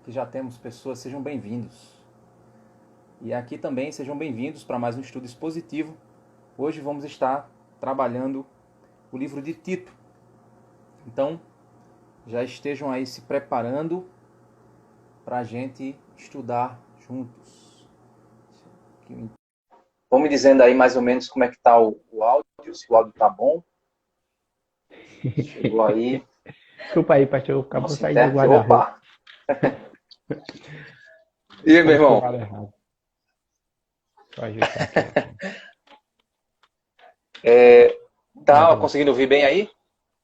que já temos pessoas, sejam bem-vindos. E aqui também sejam bem-vindos para mais um estudo expositivo. Hoje vamos estar trabalhando o livro de Tito. Então, já estejam aí se preparando para a gente estudar juntos. Vão me dizendo aí mais ou menos como é que está o áudio, se o áudio está bom. Chegou aí. Desculpa aí, pastor, eu acabo de Nosso sair do intérprete. guarda-roupa. Opa! E aí, meu Coloquei o irmão? lado errado. Deixa eu ajustar aqui. Tá conseguindo ouvir bem aí?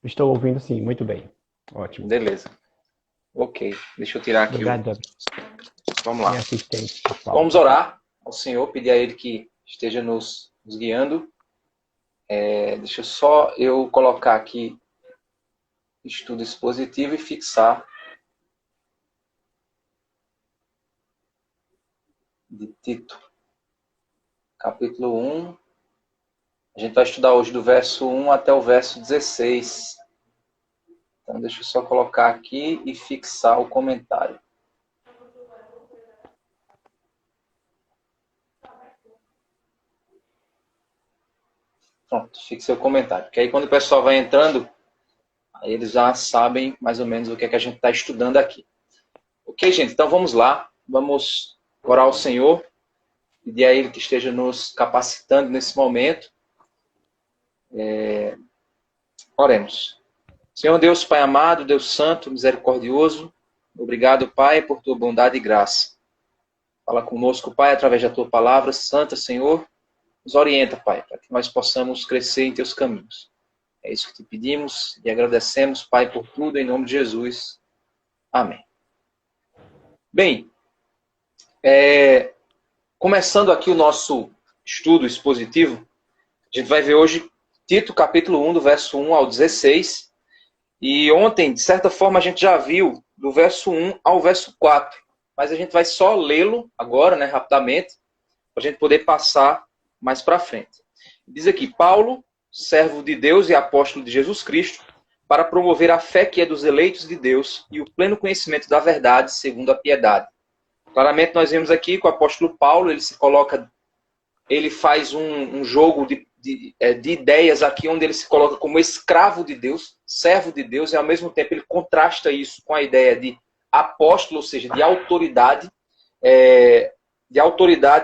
Estou ouvindo sim, muito bem. Ótimo. Beleza. Ok. Deixa eu tirar aqui Obrigado, Davi. Vamos lá. Minha assistente. Vamos orar ao Senhor, pedir a Ele que esteja nos guiando. Deixa só eu colocar aqui estudo expositivo e fixar de Tito, capítulo 1. A gente vai estudar hoje do verso 1 até o verso 16. Então, deixa eu só colocar aqui e fixar o comentário. Pronto, fixei o comentário. Porque aí quando o pessoal vai entrando, aí eles já sabem mais ou menos o que é que a gente está estudando aqui. Ok, gente? Então vamos lá. Vamos orar ao Senhor. Pedir a Ele que esteja nos capacitando nesse momento. Oremos. Senhor Deus, Pai amado, Deus santo, misericordioso, obrigado, Pai, por tua bondade e graça. Fala conosco, Pai, através da tua palavra santa, Senhor. Nos orienta, Pai, para que nós possamos crescer em teus caminhos. É isso que te pedimos e agradecemos, Pai, por tudo, em nome de Jesus. Amém. Bem, começando aqui o nosso estudo expositivo, a gente vai ver hoje Tito, capítulo 1, do verso 1 ao 16. E ontem, de certa forma, a gente já viu do verso 1 ao verso 4. Mas a gente vai só lê-lo agora, né, rapidamente, para a gente poder passar mais para frente. Diz aqui, Paulo, servo de Deus e apóstolo de Jesus Cristo, para promover a fé que é dos eleitos de Deus e o pleno conhecimento da verdade segundo a piedade. Claramente nós vemos aqui que o apóstolo Paulo, ele faz um jogo de ideias aqui, onde ele se coloca como escravo de Deus, servo de Deus, e ao mesmo tempo ele contrasta isso com a ideia de apóstolo, ou seja, de autoridade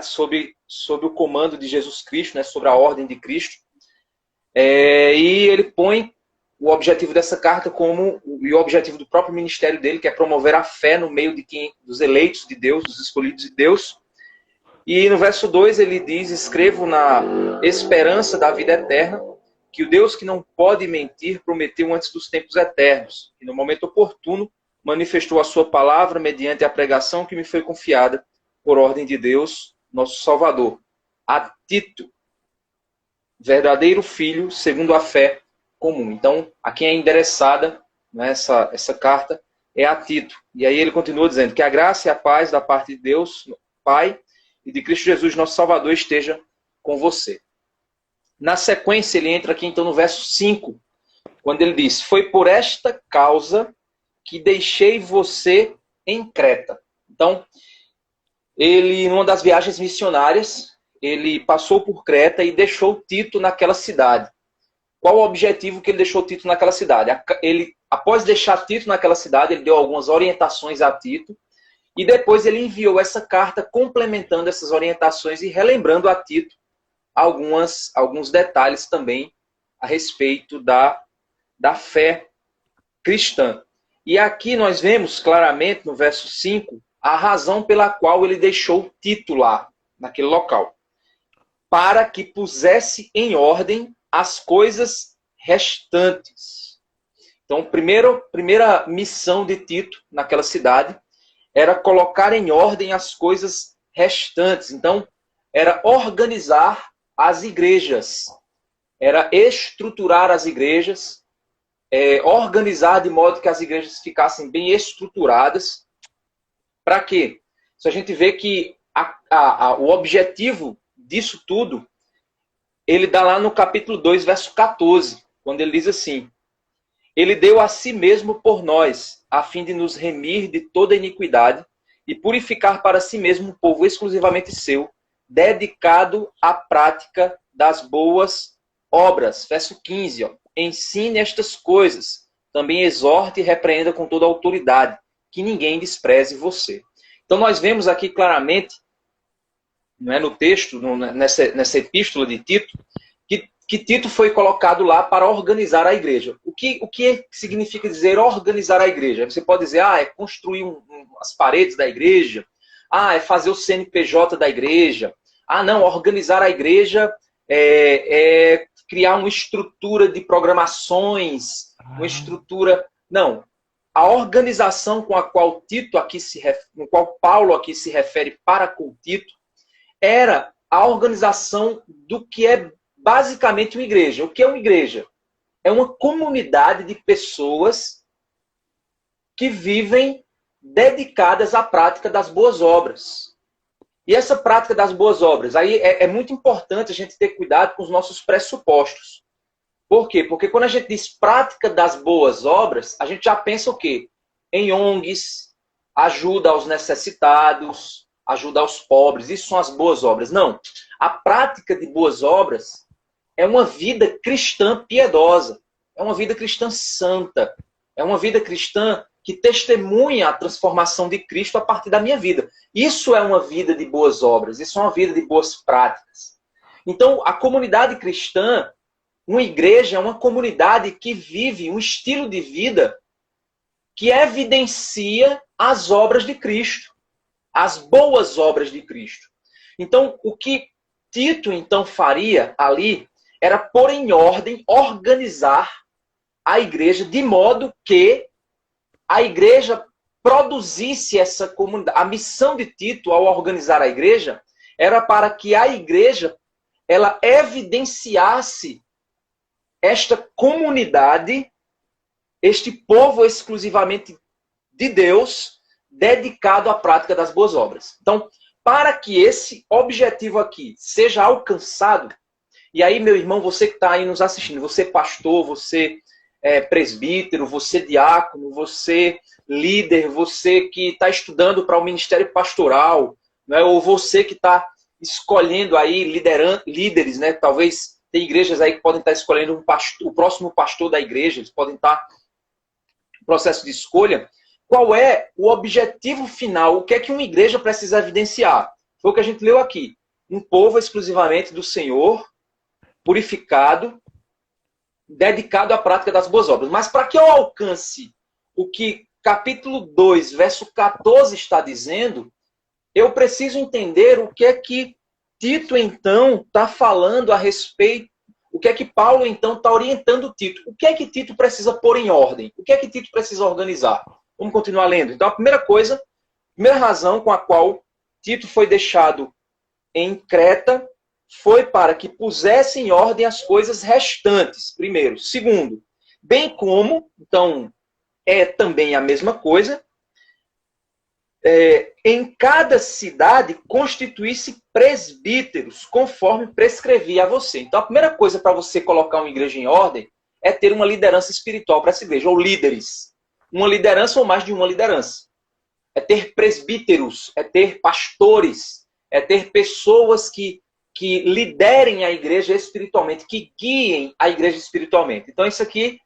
sobre o comando de Jesus Cristo, né, sobre a ordem de Cristo. E ele põe o objetivo dessa carta e o objetivo do próprio ministério dele, que é promover a fé no meio dos eleitos de Deus, dos escolhidos de Deus. E no verso 2 ele diz, escrevo na esperança da vida eterna, que o Deus que não pode mentir prometeu antes dos tempos eternos, e no momento oportuno manifestou a sua palavra mediante a pregação que me foi confiada por ordem de Deus, nosso Salvador. A Tito, verdadeiro filho, segundo a fé comum. Então, a quem é endereçada, né, essa carta é a Tito. E aí ele continua dizendo que a graça e a paz da parte de Deus, Pai, e de Cristo Jesus, nosso Salvador, esteja com você. Na sequência, ele entra aqui então no verso 5, quando ele diz, foi por esta causa que deixei você em Creta. Então, ele, numa das viagens missionárias, ele passou por Creta e deixou Tito naquela cidade. Qual o objetivo que ele deixou Tito naquela cidade? Ele, após deixar Tito naquela cidade, ele deu algumas orientações a Tito, e depois ele enviou essa carta complementando essas orientações e relembrando a Tito alguns detalhes também a respeito da fé cristã. E aqui nós vemos claramente no verso 5 a razão pela qual ele deixou Tito lá, naquele local. Para que pusesse em ordem as coisas restantes. Então, primeira missão de Tito naquela cidade era colocar em ordem as coisas restantes. Então, era organizar as igrejas, era estruturar as igrejas, organizar de modo que as igrejas ficassem bem estruturadas. Para quê? Se a gente vê que o objetivo disso tudo, ele dá lá no capítulo 2, verso 14, quando ele diz assim, Ele deu a si mesmo por nós, a fim de nos remir de toda iniquidade e purificar para si mesmo um povo exclusivamente seu, dedicado à prática das boas obras. Verso 15, ó. Ensine estas coisas, também exorte e repreenda com toda a autoridade, que ninguém despreze você. Então nós vemos aqui claramente, não é, no texto, nessa epístola de Tito, que Tito foi colocado lá para organizar a igreja. O que significa dizer organizar a igreja? Você pode dizer, é construir as paredes da igreja, é fazer o CNPJ da igreja, não, organizar a igreja é criar uma estrutura de programações, uma estrutura... Não, a organização com a qual com qual Paulo aqui se refere para com Tito, era a organização do que é basicamente uma igreja. O que é uma igreja? É uma comunidade de pessoas que vivem dedicadas à prática das boas obras. E essa prática das boas obras, aí é muito importante a gente ter cuidado com os nossos pressupostos. Por quê? Porque quando a gente diz prática das boas obras, a gente já pensa o quê? Em ONGs, ajuda aos necessitados, ajuda aos pobres. Isso são as boas obras. Não. A prática de boas obras é uma vida cristã piedosa, é uma vida cristã santa, é uma vida cristã que testemunha a transformação de Cristo a partir da minha vida. Isso é uma vida de boas obras, isso é uma vida de boas práticas. Então, a comunidade cristã, uma igreja, é uma comunidade que vive um estilo de vida que evidencia as obras de Cristo, as boas obras de Cristo. Então, o que Tito, então, faria ali era pôr em ordem, organizar a igreja de modo que a igreja produzisse essa comunidade. A missão de Tito, ao organizar a igreja, era para que a igreja ela evidenciasse esta comunidade, este povo exclusivamente de Deus, dedicado à prática das boas obras. Então, para que esse objetivo aqui seja alcançado, e aí, meu irmão, você que está aí nos assistindo, você pastor, você presbítero, você diácono, você líder, você que está estudando para o ministério pastoral, né, ou você que está escolhendo aí líderes, né? Talvez tem igrejas aí que podem estar escolhendo o próximo pastor da igreja, eles podem estar no processo de escolha. Qual é o objetivo final? O que é que uma igreja precisa evidenciar? Foi o que a gente leu aqui. Um povo exclusivamente do Senhor, purificado, dedicado à prática das boas obras. Mas para que eu alcance o que capítulo 2, verso 14 está dizendo, eu preciso entender o que é que Tito, então, está falando a respeito, o que é que Paulo, então, está orientando Tito. O que é que Tito precisa pôr em ordem? O que é que Tito precisa organizar? Vamos continuar lendo. Então, a primeira razão com a qual Tito foi deixado em Creta foi para que pusesse em ordem as coisas restantes, primeiro. Segundo, bem como, então, é também a mesma coisa, em cada cidade constituísse presbíteros, conforme prescrevia a você. Então, a primeira coisa para você colocar uma igreja em ordem é ter uma liderança espiritual para essa igreja, ou líderes. Uma liderança ou mais de uma liderança. É ter presbíteros, é ter pastores, é ter pessoas que liderem a igreja espiritualmente, que guiem a igreja espiritualmente. Então, isso aqui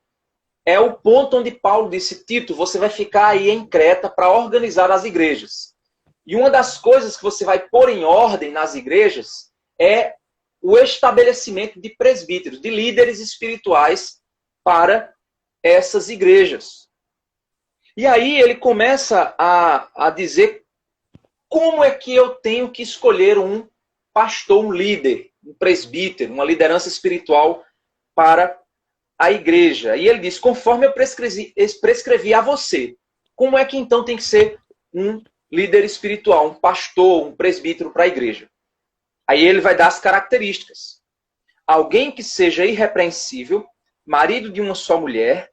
é o ponto onde Paulo disse, Tito, você vai ficar aí em Creta para organizar as igrejas. E uma das coisas que você vai pôr em ordem nas igrejas é o estabelecimento de presbíteros, de líderes espirituais para essas igrejas. E aí ele começa a dizer como é que eu tenho que escolher um pastor, um líder, um presbítero, uma liderança espiritual para a igreja. E ele diz, conforme eu prescrevi a você, como é que então tem que ser um líder espiritual, um pastor, um presbítero para a igreja? Aí ele vai dar as características. Alguém que seja irrepreensível, marido de uma só mulher,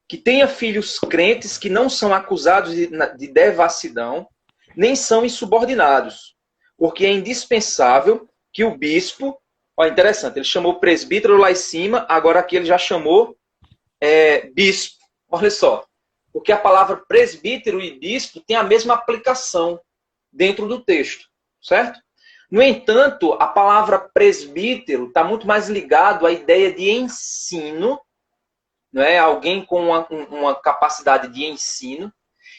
que tenha filhos crentes que não são acusados de devassidão, nem são insubordinados, porque é indispensável que o bispo... Olha, interessante, ele chamou presbítero lá em cima, agora aqui ele já chamou bispo. Olha só. Porque a palavra presbítero e bispo tem a mesma aplicação dentro do texto, certo? No entanto, a palavra presbítero está muito mais ligado à ideia de ensino, não é? Alguém com uma capacidade de ensino.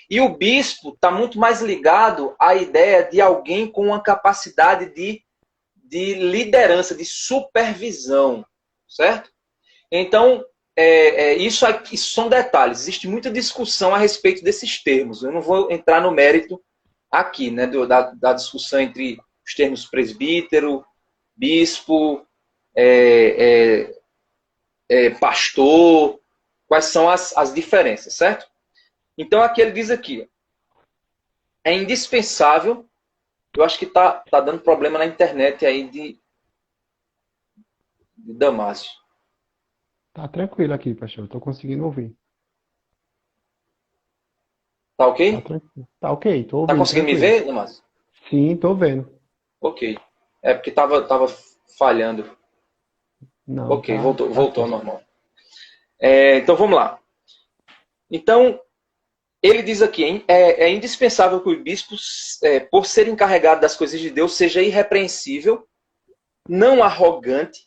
E o bispo está muito mais ligado à ideia de alguém com uma capacidade de liderança, de supervisão, certo? Então, isso são detalhes. Existe muita discussão a respeito desses termos. Eu não vou entrar no mérito aqui, né, da discussão entre os termos presbítero, bispo, pastor, quais são as diferenças, certo? Então, aqui ele diz aqui, é indispensável, eu acho que tá dando problema na internet aí de Damásio. Tá tranquilo aqui, pastor. Eu tô conseguindo ouvir. Tá ok? Tá tranquilo. Tá ok, tô ouvindo. Tá conseguindo tranquilo. me ver, Damásio? Sim, tô vendo. Ok. É porque tava falhando. Não, Ok, tá, voltou tá ao certo. normal. Então, vamos lá. Então, ele diz aqui, hein, é indispensável que o bispo, por ser encarregado das coisas de Deus, seja irrepreensível, não arrogante,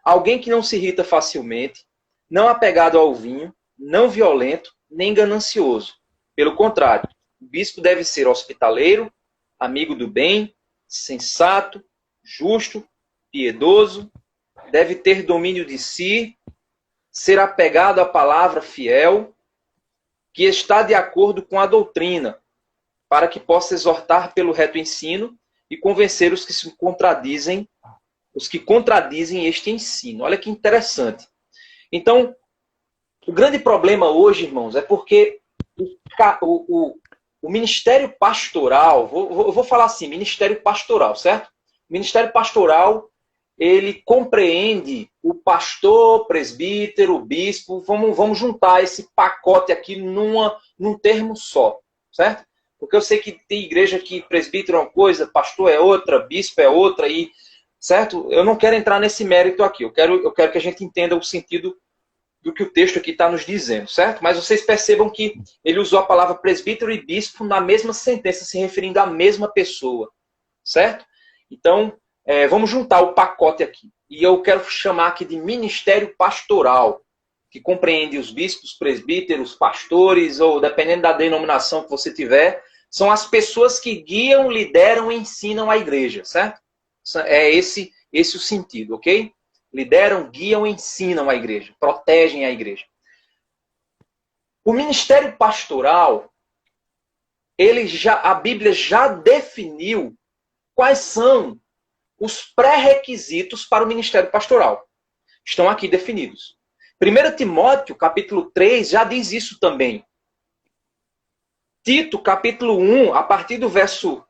alguém que não se irrita facilmente, não apegado ao vinho, não violento, nem ganancioso. Pelo contrário, o bispo deve ser hospitaleiro, amigo do bem, sensato, justo, piedoso, deve ter domínio de si, ser apegado à palavra fiel, que está de acordo com a doutrina, para que possa exortar pelo reto ensino e convencer os que contradizem este ensino. Olha que interessante. Então, o grande problema hoje, irmãos, é porque o ministério pastoral, eu vou falar assim, ministério pastoral, certo? O ministério pastoral, ele compreende o pastor, presbítero, o bispo, vamos juntar esse pacote aqui num termo só, certo? Porque eu sei que tem igreja que presbítero é uma coisa, pastor é outra, bispo é outra, certo? Eu não quero entrar nesse mérito aqui, eu quero que a gente entenda o sentido do que o texto aqui está nos dizendo, certo? Mas vocês percebam que ele usou a palavra presbítero e bispo na mesma sentença, se referindo à mesma pessoa, certo? Então, vamos juntar o pacote aqui. E eu quero chamar aqui de ministério pastoral, que compreende os bispos, presbíteros, pastores, ou dependendo da denominação que você tiver, são as pessoas que guiam, lideram e ensinam a igreja, certo? É esse o sentido, ok? Lideram, guiam, ensinam a igreja, protegem a igreja. O ministério pastoral, a Bíblia já definiu quais são os pré-requisitos para o ministério pastoral. Estão aqui definidos. 1 Timóteo, capítulo 3, já diz isso também. Tito, capítulo 1, a partir do verso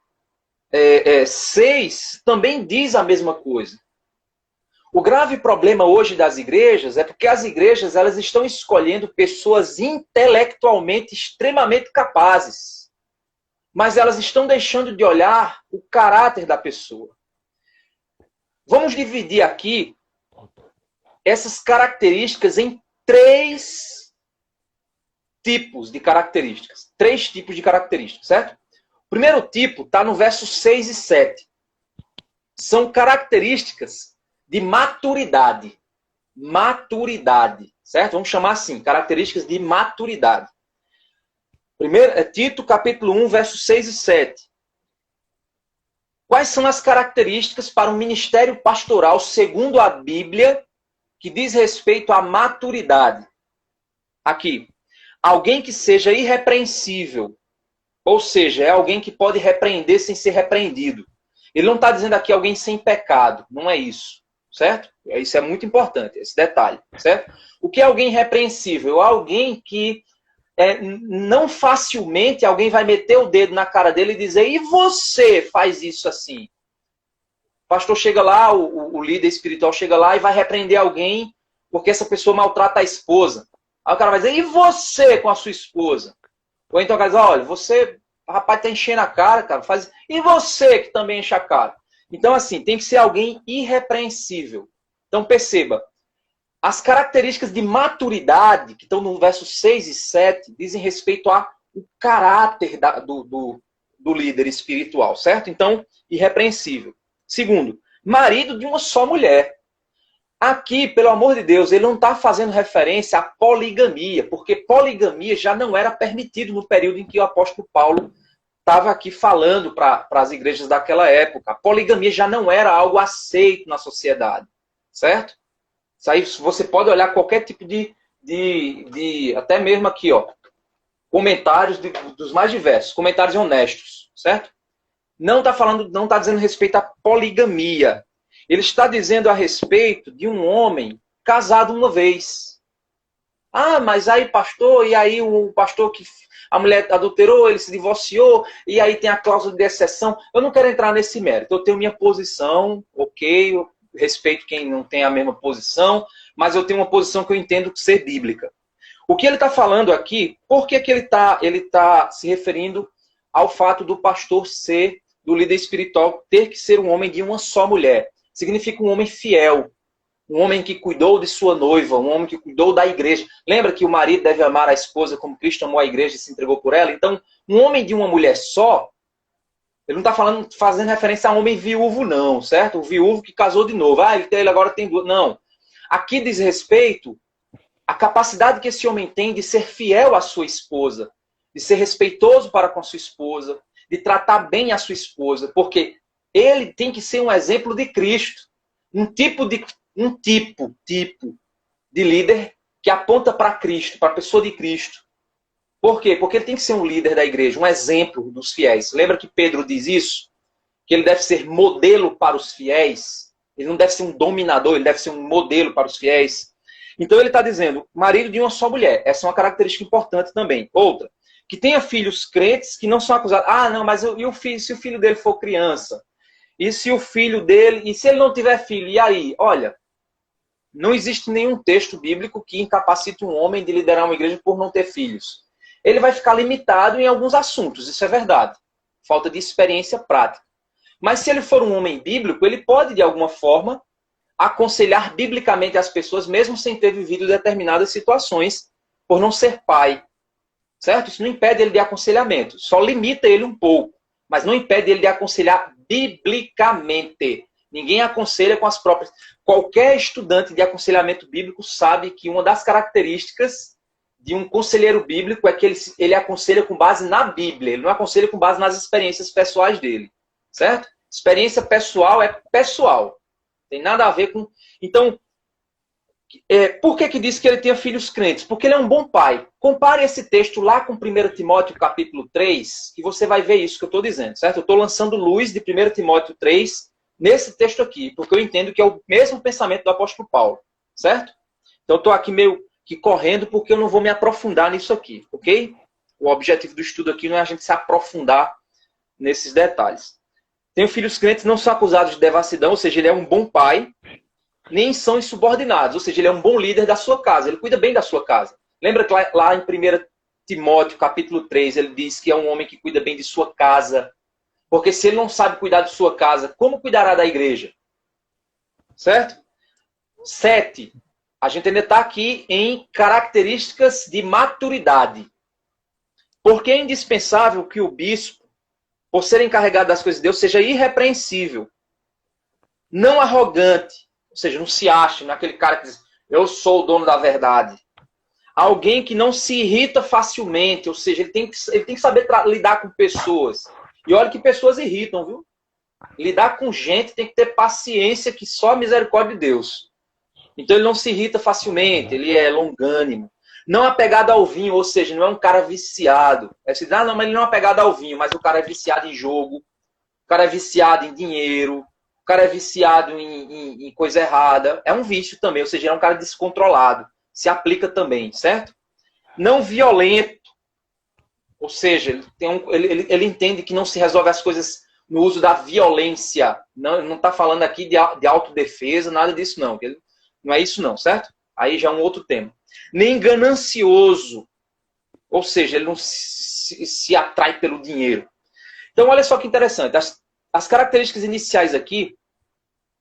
6, também diz a mesma coisa. O grave problema hoje das igrejas é porque as igrejas elas estão escolhendo pessoas intelectualmente extremamente capazes, mas elas estão deixando de olhar o caráter da pessoa. Vamos dividir aqui essas características em 3 tipos de características. 3 tipos de características, certo? O primeiro tipo está no verso 6 e 7. São características de maturidade. Maturidade, certo? Vamos chamar assim, características de maturidade. Tito, capítulo 1, versos 6 e 7. Quais são as características para um ministério pastoral, segundo a Bíblia, que diz respeito à maturidade? Aqui, alguém que seja irrepreensível, ou seja, é alguém que pode repreender sem ser repreendido. Ele não está dizendo aqui alguém sem pecado, não é isso, certo? Isso é muito importante, esse detalhe, certo? O que é alguém irrepreensível? Alguém que não facilmente alguém vai meter o dedo na cara dele e dizer, e você faz isso assim? O pastor chega lá, o líder espiritual chega lá e vai repreender alguém porque essa pessoa maltrata a esposa. Aí o cara vai dizer, e você com a sua esposa? Ou então o cara diz, olha, você, rapaz, tá enchendo a cara, cara, faz... E você que também enche a cara? Então, assim, tem que ser alguém irrepreensível. Então, perceba, As características de maturidade, que estão no verso 6 e 7, dizem respeito ao caráter do líder espiritual, certo? Então, irrepreensível. Segundo, marido de uma só mulher. Aqui, pelo amor de Deus, ele não está fazendo referência à poligamia, porque poligamia já não era permitido no período em que o apóstolo Paulo estava aqui falando para as igrejas daquela época. A poligamia já não era algo aceito na sociedade, certo? Isso aí você pode olhar qualquer tipo de até mesmo aqui, ó, comentários dos mais diversos, comentários honestos, certo? Não está dizendo respeito à poligamia. Ele está dizendo a respeito de um homem casado uma vez. Ah, mas aí pastor, e aí o pastor que a mulher adulterou, ele se divorciou, e aí tem a cláusula de exceção. Eu não quero entrar nesse mérito. Eu tenho minha posição, ok, eu respeito quem não tem a mesma posição, mas eu tenho uma posição que eu entendo ser bíblica. O que ele está falando aqui, por que ele tá se referindo ao fato do pastor ser, do líder espiritual, ter que ser um homem de uma só mulher? Significa um homem fiel, um homem que cuidou de sua noiva, um homem que cuidou da igreja. Lembra que o marido deve amar a esposa como Cristo amou a igreja e se entregou por ela? Então, um homem de uma mulher só, ele não está fazendo referência a um homem viúvo, não, certo? O viúvo que casou de novo. Ah, ele agora tem duas. Não. Aqui diz respeito à capacidade que esse homem tem de ser fiel à sua esposa, de ser respeitoso para com a sua esposa, de tratar bem a sua esposa, porque ele tem que ser um exemplo de Cristo. Um tipo de líder que aponta para Cristo, para a pessoa de Cristo. Por quê? Porque ele tem que ser um líder da igreja, um exemplo dos fiéis. Lembra que Pedro diz isso? Que ele deve ser modelo para os fiéis. Ele não deve ser um dominador, ele deve ser um modelo para os fiéis. Então ele está dizendo, marido de uma só mulher. Essa é uma característica importante também. Outra, que tenha filhos crentes que não são acusados. Ah, não, mas se o filho dele for criança? E se o filho dele... E se ele não tiver filho? E aí? Olha, não existe nenhum texto bíblico que incapacite um homem de liderar uma igreja por não ter filhos. Ele vai ficar limitado em alguns assuntos, isso é verdade. Falta de experiência prática. Mas se ele for um homem bíblico, ele pode, de alguma forma, aconselhar biblicamente as pessoas, mesmo sem ter vivido determinadas situações, por não ser pai. Certo? Isso não impede ele de aconselhamento. Só limita ele um pouco. Mas não impede ele de aconselhar biblicamente. Ninguém aconselha com as próprias... Qualquer estudante de aconselhamento bíblico sabe que uma das características de um conselheiro bíblico é que ele aconselha com base na Bíblia. Ele não aconselha com base nas experiências pessoais dele. Certo? Experiência pessoal é pessoal. Tem nada a ver com... Então, por que diz que ele tenha filhos crentes? Porque ele é um bom pai. Compare esse texto lá com 1 Timóteo capítulo 3, que você vai ver isso que eu estou dizendo. Certo? Eu estou lançando luz de 1 Timóteo 3 nesse texto aqui, porque eu entendo que é o mesmo pensamento do apóstolo Paulo. Certo? Então eu estou aqui meio que correndo porque eu não vou me aprofundar nisso aqui. Ok? O objetivo do estudo aqui não é a gente se aprofundar nesses detalhes. Tenho filhos crentes, não são acusados de devassidão, ou seja, ele é um bom pai, nem são insubordinados, ou seja, ele é um bom líder da sua casa, ele cuida bem da sua casa. Lembra que lá em 1 Timóteo, capítulo 3, ele diz que é um homem que cuida bem de sua casa, porque se ele não sabe cuidar de sua casa, como cuidará da igreja? Certo? 7. A gente ainda está aqui em características de maturidade. Porque é indispensável que o bispo, por ser encarregado das coisas de Deus, seja irrepreensível, não arrogante, ou seja, não se ache naquele cara que diz, eu sou o dono da verdade. Alguém que não se irrita facilmente, ou seja, ele tem que saber lidar com pessoas. E olha que pessoas irritam, viu? Lidar com gente tem que ter paciência que só a misericórdia de Deus. Então ele não se irrita facilmente, ele é longânimo. Não apegado ao vinho, ou seja, não é um cara viciado. É assim, não, mas ele não é apegado ao vinho, mas o cara é viciado em jogo, o cara é viciado em dinheiro, o cara é viciado em coisa errada. É um vício também, ou seja, é um cara descontrolado. Se aplica também, certo? Não violento, ou seja, ele entende que não se resolve as coisas no uso da violência. Não está falando aqui de autodefesa, nada disso não. Não é isso não, certo? Aí já é um outro tema. Nem ganancioso. Ou seja, ele não se atrai pelo dinheiro. Então, olha só que interessante. As características iniciais aqui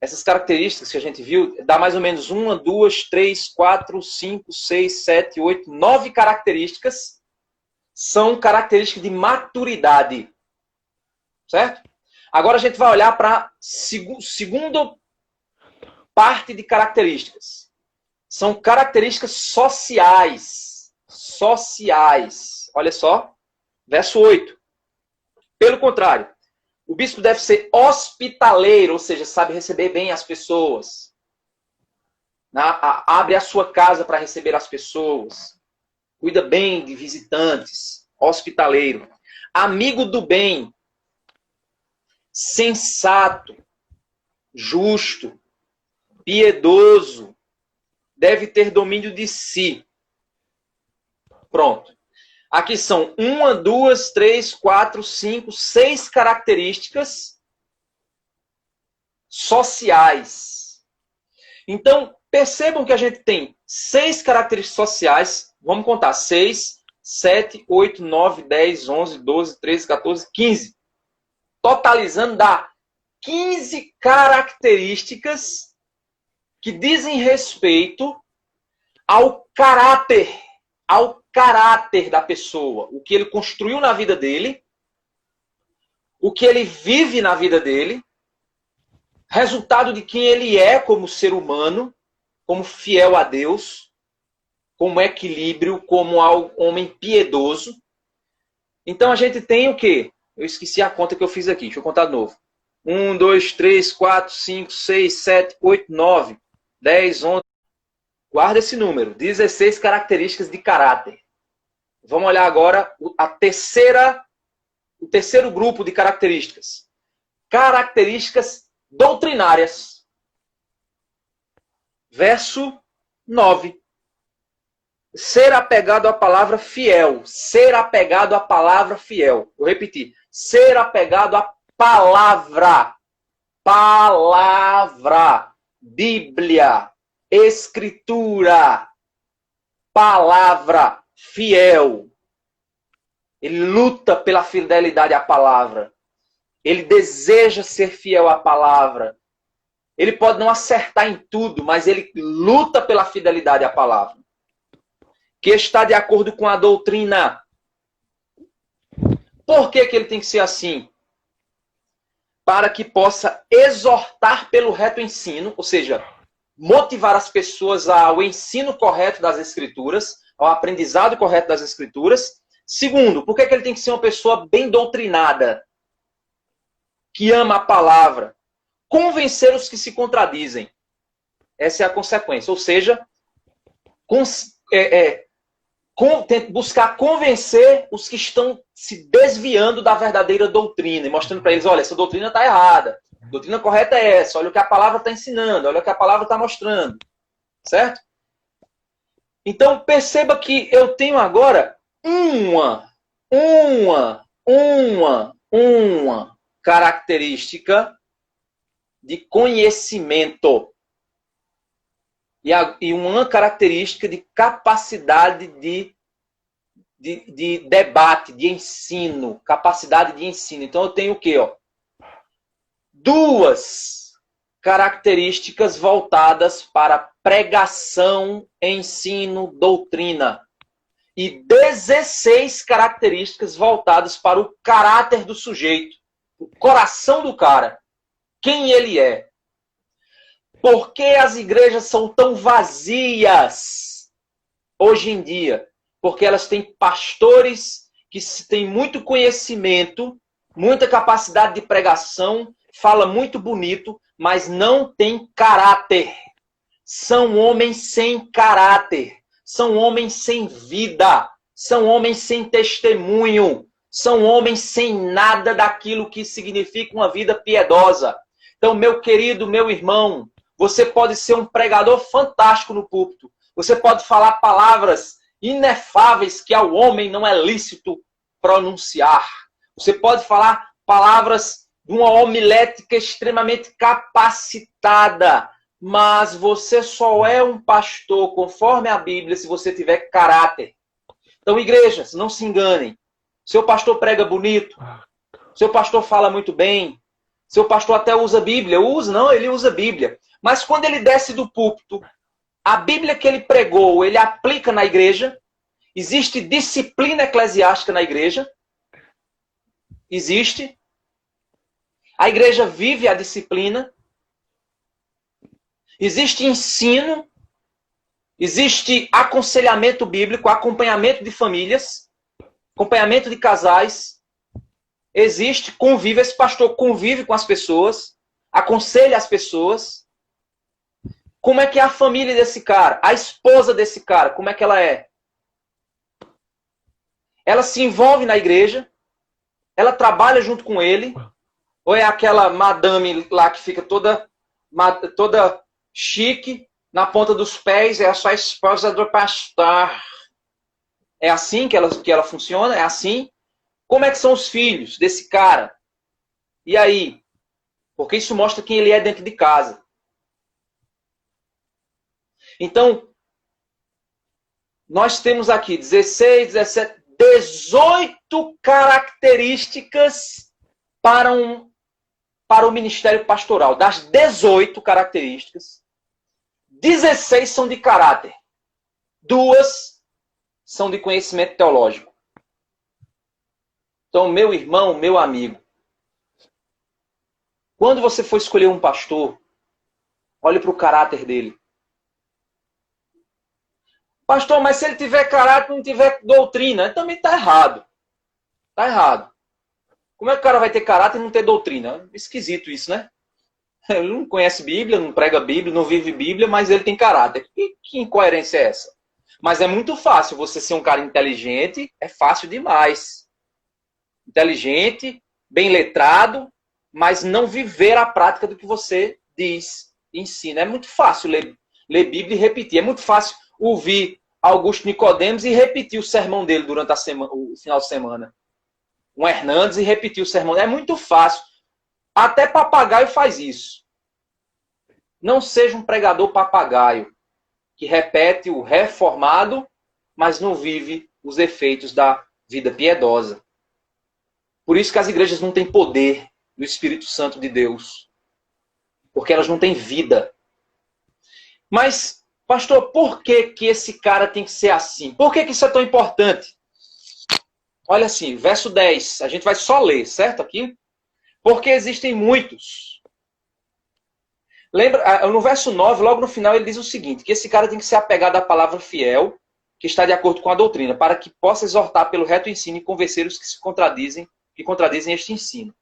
essas características que a gente viu, dá mais ou menos 1, 2, 3, 4, 5, 6, 7, 8, 9 características. São características de maturidade. Certo? Agora a gente vai olhar para a segunda parte de características. São características sociais. Sociais. Olha só. Verso 8. Pelo contrário, o bispo deve ser hospitaleiro, ou seja, sabe receber bem as pessoas. Abre a sua casa para receber as pessoas. Cuida bem de visitantes. Hospitaleiro. Amigo do bem. Sensato. Justo. Piedoso. Deve ter domínio de si. Pronto. Aqui são 1, 2, 3, 4, 5, 6 características sociais. Então, percebam que a gente tem 6 características sociais. Vamos contar. 6, 7, 8, 9, 10, 11, 12, 13, 14, 15. Totalizando dá 15 características que dizem respeito ao caráter da pessoa, o que ele construiu na vida dele, o que ele vive na vida dele, resultado de quem ele é como ser humano, como fiel a Deus, como equilíbrio, como homem piedoso. Então a gente tem o quê? Eu esqueci a conta que eu fiz aqui, deixa eu contar de novo. 1, 2, 3, 4, 5, 6, 7, 8, 9, 10, 11. Guarda esse número, 16 características de caráter. Vamos olhar agora o terceiro grupo de características. Características doutrinárias. Verso 9. Ser apegado à palavra fiel. Ser apegado à palavra fiel. Vou repetir. Ser apegado à palavra. Palavra. Bíblia. Escritura. Palavra. Fiel. Ele luta pela fidelidade à palavra. Ele deseja ser fiel à palavra. Ele pode não acertar em tudo, mas ele luta pela fidelidade à palavra. Que está de acordo com a doutrina. Por que ele tem que ser assim? Para que possa exortar pelo reto ensino, ou seja, motivar as pessoas ao ensino correto das Escrituras, ao aprendizado correto das Escrituras. Segundo, por que ele tem que ser uma pessoa bem doutrinada, que ama a palavra? Convencer os que se contradizem. Essa é a consequência. Ou seja, buscar convencer os que estão se desviando da verdadeira doutrina e mostrando para eles, olha, essa doutrina está errada. A doutrina correta é essa. Olha o que a palavra está ensinando. Olha o que a palavra está mostrando. Certo? Então, perceba que eu tenho agora uma característica de conhecimento e uma característica de capacidade de debate, de ensino, capacidade de ensino. Então eu tenho o quê? 2 características voltadas para pregação, ensino, doutrina. E 16 características voltadas para o caráter do sujeito, o coração do cara, quem ele é. Por que as igrejas são tão vazias hoje em dia? Porque elas têm pastores que têm muito conhecimento, muita capacidade de pregação, fala muito bonito, mas não tem caráter. São homens sem caráter. São homens sem vida. São homens sem testemunho. São homens sem nada daquilo que significa uma vida piedosa. Então, meu querido, meu irmão, você pode ser um pregador fantástico no púlpito. Você pode falar palavras inefáveis que ao homem não é lícito pronunciar. Você pode falar palavras de uma homilética extremamente capacitada, mas você só é um pastor conforme a Bíblia se você tiver caráter. Então, igrejas, não se enganem. Seu pastor prega bonito, seu pastor fala muito bem, Seu pastor até usa Bíblia. Usa? Não, ele usa Bíblia. Mas quando ele desce do púlpito, a Bíblia que ele pregou, ele aplica na igreja. Existe disciplina eclesiástica na igreja. Existe. A igreja vive a disciplina. Existe ensino. Existe aconselhamento bíblico, acompanhamento de famílias, acompanhamento de casais. Existe, convive, esse pastor convive com as pessoas, aconselha as pessoas. Como é que é a família desse cara? A esposa desse cara, como é que ela é? Ela se envolve na igreja? Ela trabalha junto com ele? Ou é aquela madame lá que fica toda chique, na ponta dos pés, é a sua esposa do pastor? É assim que ela funciona? É assim? Como é que são os filhos desse cara? E aí? Porque isso mostra quem ele é dentro de casa. Então, nós temos aqui 16, 17, 18 características para o ministério pastoral. Das 18 características, 16 são de caráter. 2 são de conhecimento teológico. Então, meu irmão, meu amigo, quando você for escolher um pastor, olhe para o caráter dele. Pastor, mas se ele tiver caráter e não tiver doutrina, também está errado. Está errado. Como é que o cara vai ter caráter e não ter doutrina? Esquisito isso, né? Ele não conhece Bíblia, não prega Bíblia, não vive Bíblia, mas ele tem caráter. Que incoerência é essa? Mas é muito fácil você ser um cara inteligente, é fácil demais. Inteligente, bem letrado, mas não viver a prática do que você diz, ensina. É muito fácil ler Bíblia e repetir. É muito fácil ouvir Augusto Nicodemos e repetir o sermão dele durante o final de semana. Um Hernandes e repetir o sermão. É muito fácil. Até papagaio faz isso. Não seja um pregador papagaio que repete o reformado, mas não vive os efeitos da vida piedosa. Por isso que as igrejas não têm poder do Espírito Santo de Deus. Porque elas não têm vida. Mas, pastor, por que esse cara tem que ser assim? Por que isso é tão importante? Olha assim, verso 10. A gente vai só ler, certo? Aqui. Porque existem muitos. Lembra, no verso 9, logo no final, ele diz o seguinte, que esse cara tem que ser apegado à palavra fiel, que está de acordo com a doutrina, para que possa exortar pelo reto ensino e convencer os que contradizem este ensino.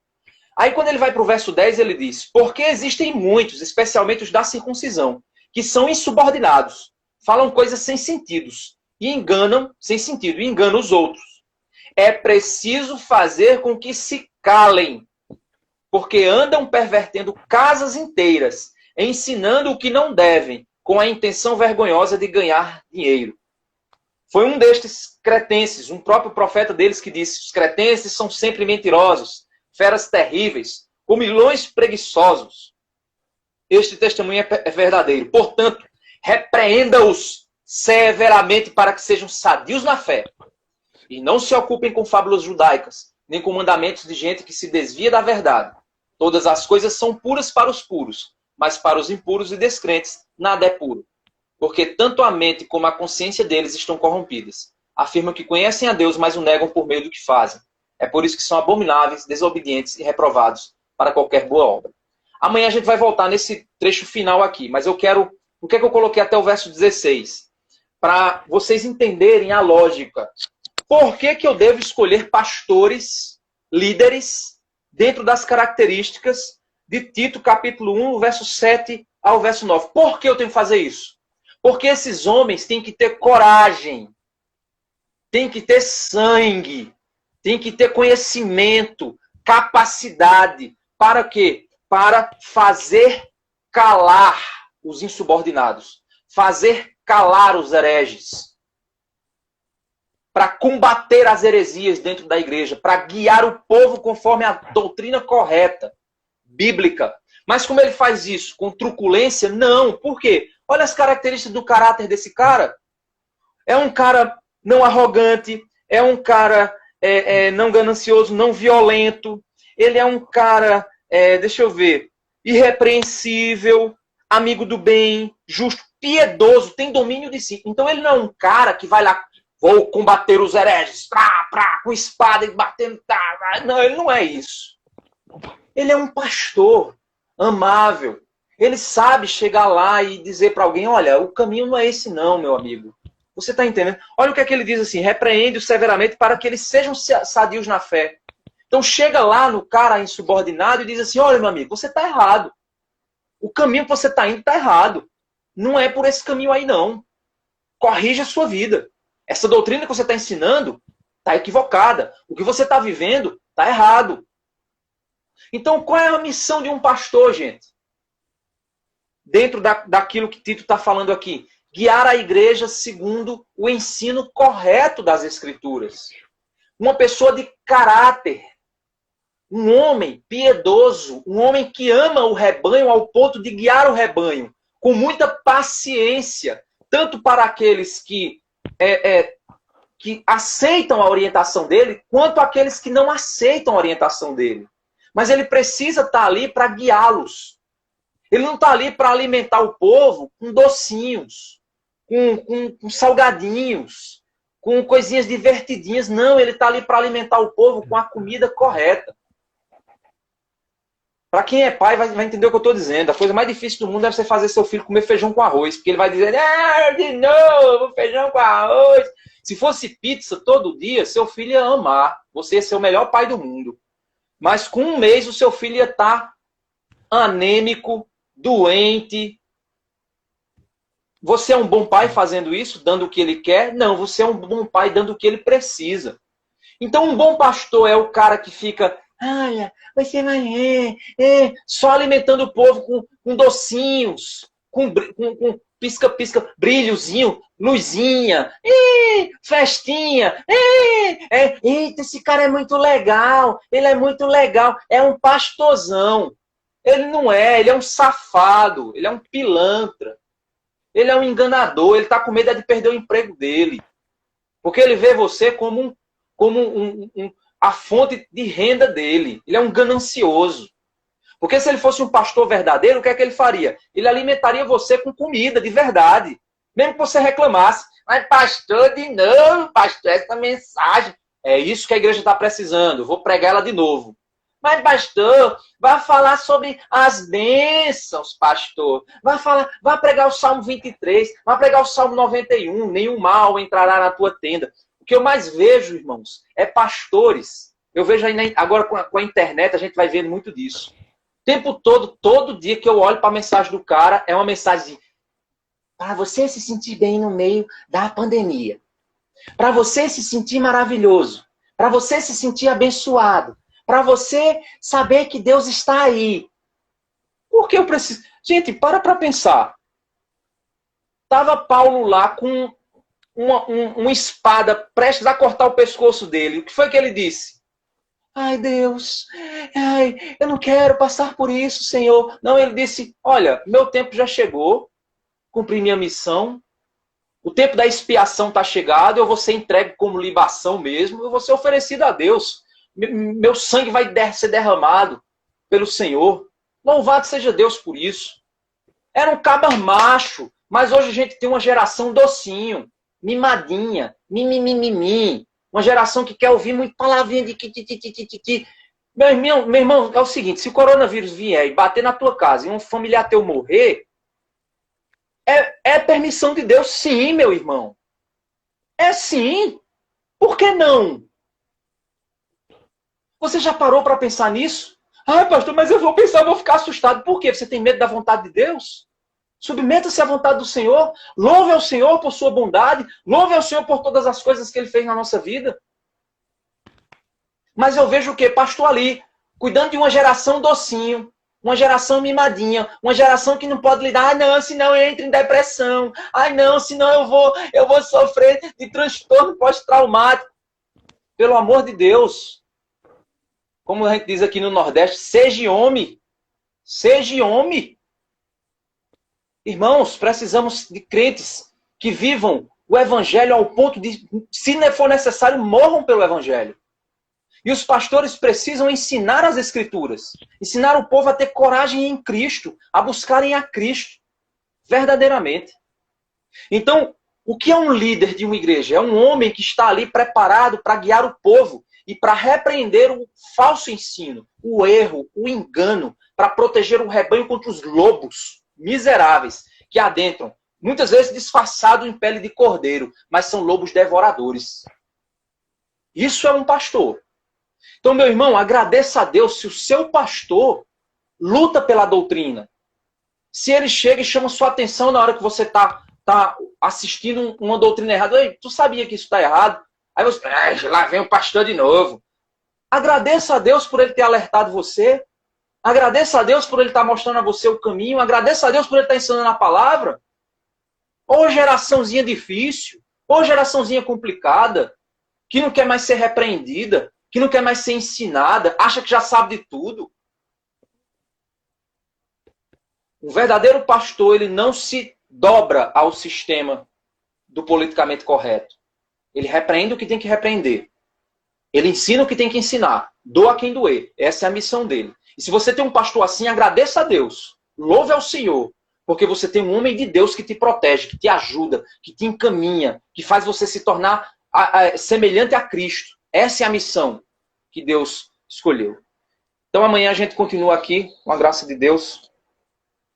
Aí quando ele vai para o verso 10, ele diz, porque existem muitos, especialmente os da circuncisão, que são insubordinados, falam coisas sem sentidos, e enganam os outros. É preciso fazer com que se calem, porque andam pervertendo casas inteiras, ensinando o que não devem, com a intenção vergonhosa de ganhar dinheiro. Foi um destes cretenses, um próprio profeta deles que disse, os cretenses são sempre mentirosos, feras terríveis, comilões preguiçosos. Este testemunho é verdadeiro. Portanto, repreenda-os severamente para que sejam sadios na fé. E não se ocupem com fábulas judaicas, nem com mandamentos de gente que se desvia da verdade. Todas as coisas são puras para os puros, mas para os impuros e descrentes nada é puro. Porque tanto a mente como a consciência deles estão corrompidas. Afirmam que conhecem a Deus, mas o negam por meio do que fazem. É por isso que são abomináveis, desobedientes e reprovados para qualquer boa obra. Amanhã a gente vai voltar nesse trecho final aqui, mas o que é que eu coloquei até o verso 16? Para vocês entenderem a lógica. Por que eu devo escolher pastores, líderes, dentro das características de Tito, capítulo 1, verso 7 ao verso 9? Por que eu tenho que fazer isso? Porque esses homens têm que ter coragem, têm que ter sangue, têm que ter conhecimento, capacidade. Para quê? Para fazer calar os insubordinados, fazer calar os hereges, para combater as heresias dentro da igreja, para guiar o povo conforme a doutrina correta, bíblica. Mas como ele faz isso? Com truculência? Não. Por quê? Olha as características do caráter desse cara. É um cara não arrogante, é um cara não ganancioso, não violento. Ele é um cara deixa eu ver, irrepreensível, amigo do bem, justo, piedoso, tem domínio de si. Então ele não é um cara que vai lá, vou combater os hereges, com espada e batendo. Não, ele não é isso. Ele é um pastor amável. Ele sabe chegar lá e dizer para alguém, olha, o caminho não é esse não, meu amigo. Você está entendendo? Olha o que é que ele diz assim, repreende-o severamente para que eles sejam sadios na fé. Então chega lá no cara insubordinado e diz assim, olha, meu amigo, você está errado. O caminho que você está indo está errado. Não é por esse caminho aí, não. Corrija a sua vida. Essa doutrina que você está ensinando está equivocada. O que você está vivendo está errado. Então, qual é a missão de um pastor, gente? Dentro daquilo que Tito está falando aqui. Guiar a igreja segundo o ensino correto das Escrituras. Uma pessoa de caráter. Um homem piedoso. Um homem que ama o rebanho ao ponto de guiar o rebanho. Com muita paciência. Tanto para aqueles que aceitam a orientação dele, quanto aqueles que não aceitam a orientação dele. Mas ele precisa estar ali para guiá-los. Ele não está ali para alimentar o povo com docinhos, com salgadinhos, com coisinhas divertidinhas. Não, ele está ali para alimentar o povo com a comida correta. Para quem é pai, vai entender o que eu estou dizendo. A coisa mais difícil do mundo é você fazer seu filho comer feijão com arroz. Porque ele vai dizer, de novo, feijão com arroz. Se fosse pizza todo dia, seu filho ia amar. Você ia ser o melhor pai do mundo. Mas com um mês, o seu filho ia estar anêmico, doente. Você é um bom pai fazendo isso, dando o que ele quer? Não, você é um bom pai dando o que ele precisa. Então, um bom pastor é o cara que fica, olha, você vai só alimentando o povo com docinhos, com pisca-pisca, brilhozinho, luzinha, festinha, eita, esse cara é muito legal, ele é muito legal, é um pastorzão. Ele não é, ele é um safado, ele é um pilantra, ele é um enganador, ele está com medo de perder o emprego dele. Porque ele vê você como a fonte de renda dele. Ele é um ganancioso. Porque se ele fosse um pastor verdadeiro, o que é que ele faria? Ele alimentaria você com comida de verdade. Mesmo que você reclamasse. Mas pastor, de novo, pastor, essa mensagem. É isso que a igreja está precisando. Vou pregar ela de novo. Mas, pastor, vai falar sobre as bênçãos, pastor. Vai pregar o Salmo 23, vai pregar o Salmo 91. Nenhum mal entrará na tua tenda. O que eu mais vejo, irmãos, é pastores. Eu vejo aí agora com a internet, a gente vai vendo muito disso. O tempo todo dia que eu olho para a mensagem do cara, é uma mensagem para você se sentir bem no meio da pandemia. Para você se sentir maravilhoso. Para você se sentir abençoado. Para você saber que Deus está aí. Por que eu preciso? Gente, para pensar. Estava Paulo lá com uma espada prestes a cortar o pescoço dele. O que foi que ele disse? Ai, Deus, eu não quero passar por isso, Senhor. Não, ele disse, olha, meu tempo já chegou, cumpri minha missão, o tempo da expiação está chegado, eu vou ser entregue como libação mesmo, eu vou ser oferecido a Deus. Meu sangue vai ser derramado pelo Senhor. Louvado seja Deus por isso. Era um cabra macho, mas hoje a gente tem uma geração docinho, mimadinha, mimimi. Uma geração que quer ouvir muito palavrinha de ti. Meu irmão, é o seguinte, se o coronavírus vier e bater na tua casa e um familiar teu morrer, é permissão de Deus, sim, meu irmão. É sim. Por que não? Você já parou para pensar nisso? Ah, pastor, mas eu vou pensar, eu vou ficar assustado. Por quê? Você tem medo da vontade de Deus? Submeta-se à vontade do Senhor. Louve ao Senhor por sua bondade. Louve ao Senhor por todas as coisas que Ele fez na nossa vida. Mas eu vejo o quê? Pastor ali, cuidando de uma geração docinho, uma geração mimadinha, uma geração que não pode lidar. Ah, não, senão eu entro em depressão. Ah, não, senão eu vou sofrer de transtorno pós-traumático. Pelo amor de Deus. Como a gente diz aqui no Nordeste, seja homem. Seja homem. Irmãos, precisamos de crentes que vivam o Evangelho ao ponto de, se for necessário, morram pelo Evangelho. E os pastores precisam ensinar as Escrituras. Ensinar o povo a ter coragem em Cristo, a buscarem a Cristo, verdadeiramente. Então, o que é um líder de uma igreja? É um homem que está ali preparado para guiar o povo e para repreender o falso ensino, o erro, o engano, para proteger o rebanho contra os lobos miseráveis que adentram, muitas vezes disfarçados em pele de cordeiro, mas são lobos devoradores. Isso é um pastor. Então, meu irmão, agradeça a Deus se o seu pastor luta pela doutrina. Se ele chega e chama sua atenção na hora que você está assistindo uma doutrina errada. Ei, tu sabia que isso está errado? Aí você, lá vem o pastor de novo. Agradeça a Deus por ele ter alertado você. Agradeça a Deus por ele estar mostrando a você o caminho. Agradeça a Deus por ele estar ensinando a palavra. Ô geraçãozinha difícil. Ô geraçãozinha complicada. Que não quer mais ser repreendida. Que não quer mais ser ensinada. Acha que já sabe de tudo. O verdadeiro pastor, ele não se dobra ao sistema do politicamente correto. Ele repreende o que tem que repreender. Ele ensina o que tem que ensinar. Doa quem doer. Essa é a missão dele. E se você tem um pastor assim, agradeça a Deus. Louve ao Senhor. Porque você tem um homem de Deus que te protege, que te ajuda, que te encaminha, que faz você se tornar semelhante a Cristo. Essa é a missão que Deus escolheu. Então amanhã a gente continua aqui, com a graça de Deus.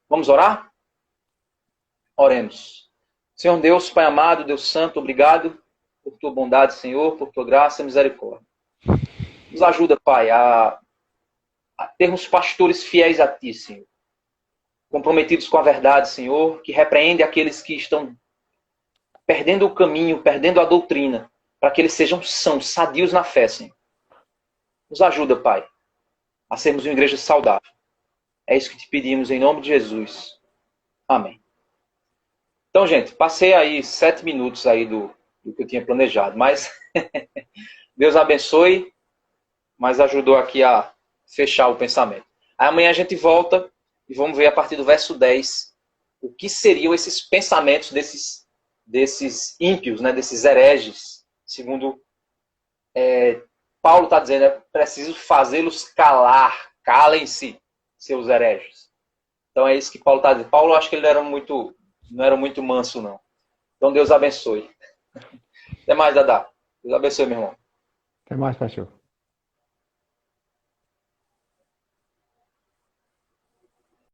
Vamos orar? Oremos. Senhor Deus, Pai amado, Deus Santo, obrigado por tua bondade, Senhor, por tua graça e misericórdia. Nos ajuda, Pai, a termos pastores fiéis a Ti, Senhor. Comprometidos com a verdade, Senhor, que repreende aqueles que estão perdendo o caminho, perdendo a doutrina, para que eles sejam sãos, sadios na fé, Senhor. Nos ajuda, Pai, a sermos uma igreja saudável. É isso que te pedimos em nome de Jesus. Amém. Então, gente, passei aí 7 minutos aí do que eu tinha planejado, mas Deus abençoe, mas ajudou aqui a fechar o pensamento. Aí amanhã a gente volta e vamos ver a partir do verso 10 o que seriam esses pensamentos desses ímpios, né, desses hereges, segundo Paulo está dizendo, é preciso fazê-los calar, calem-se, seus hereges. Então é isso que Paulo está dizendo. Paulo, acho que ele não era muito manso, não. Então Deus abençoe. Até mais, Dadá. Deus abençoe, meu irmão. Até mais, pastor.